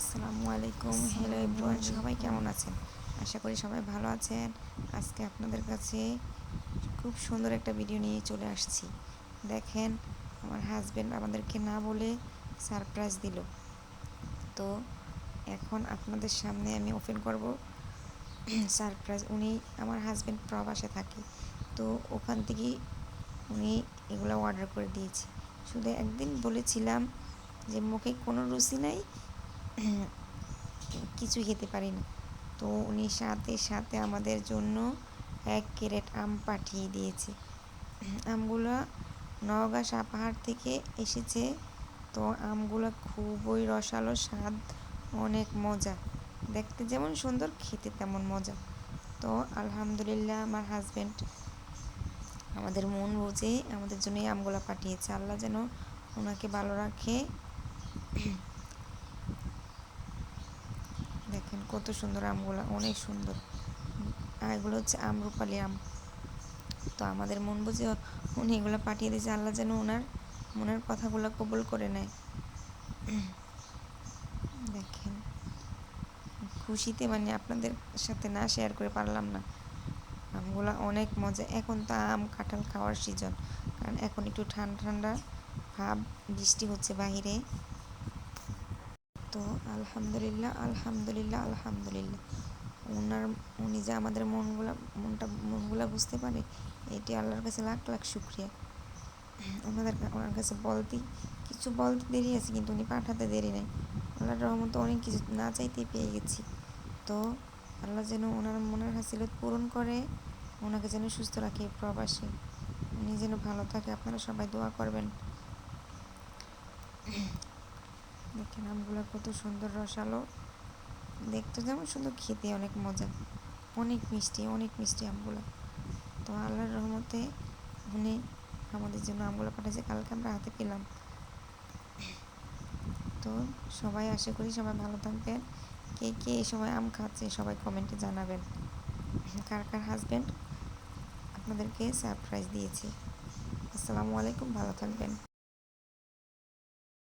আসসালামু আলাইকুম। Hello everyone, সবাই কেমন আছেন? আশা করি সবাই ভালো আছেন। আজকে আপনাদের কাছে খুব সুন্দর একটা ভিডিও নিয়ে চলে আসছি। দেখেন, আমার হাজব্যান্ড আমাদেরকে না বলে সারপ্রাইজ দিল। তো এখন আপনাদের সামনে আমি ওপেন করব সারপ্রাইজ। আমার হাজব্যান্ড প্রবাসে থাকে, তো ওখান থেকেই উনি এগুলো অর্ডার করে দিয়েছে। শুধু একদিন বলেছিলাম যে মুখে কোনো রুচি নাই, কিছুই খেতে পারি না। তো উনি সাথে সাথে আমাদের জন্য 1 ক্যারেট আম পাঠিয়ে দিয়েছে। আমগুলো নওগাঁ সাপাহার থেকে এসেছে। তো আমগুলো খুবই রসালো, স্বাদ অনেক মজা। দেখতে যেমন সুন্দর, খেতে তেমন মজা। তো আলহামদুলিল্লাহ, আমার হাজব্যান্ড আমাদের মন বুঝে আমাদের জন্য এই আমগুলো পাঠিয়েছে। আল্লাহ যেন ওনাকে ভালো রাখে। দেখেন কত সুন্দর আমগুলো, অনেক সুন্দর। আর এগুলো হচ্ছে আমরুপালি আম। তো আমাদের মন বুঝে উনি এগুলো পাঠিয়ে দিয়েছে। আল্লাহ যেন ওনার মনের কথাগুলো কবুল করে নেয়। দেখেন, খুশিতে আপনাদের সাথে না শেয়ার করে পারলাম না। আমগুলো অনেক মজা। এখন তো আম কাঁঠাল খাওয়ার সিজন, কারণ এখন একটু ঠান্ডা ঠান্ডা ভাব, বৃষ্টি হচ্ছে বাহিরে। তো আলহামদুলিল্লাহ, আলহামদুলিল্লাহ, আলহামদুলিল্লাহ। উনি যে আমাদের মনগুলা বুঝতে পারে, এটি আল্লাহর কাছে লাখ লাখ শুক্রিয়া। ওনার কাছে কিছু বলতে দেরি আছে, কিন্তু উনি পাঠাতে দেরি নেই। আল্লাহর রহমতে অনেক কিছু না চাইতেই পেয়ে গেছি। তো আল্লাহ যেন ওনার মনের হাসিলত পূরণ করে, ওনাকে যেন সুস্থ রাখে প্রবাসে, উনি যেন ভালো থাকে। আপনারা সবাই দোয়া করবেন। দেখেন আমগুলো কত সুন্দর, রসালো, দেখতে যেমন সুন্দর, খেতে অনেক মজা, অনেক মিষ্টি, অনেক মিষ্টি আমগুলো। তো আল্লাহর রহমতে উনি আমাদের জন্য আমগুলো পাঠিয়েছে, কালকে আমরা হাতে পেলাম। তো সবাই, আশা করি সবাই ভালো থাকবেন। কে কে এই সময় আম খাচ্ছে সবাই কমেন্টে জানাবেন। কার কার হাজব্যান্ড আপনাদেরকে সারপ্রাইজ দিয়েছে। আসসালামু আলাইকুম, ভালো থাকবেন।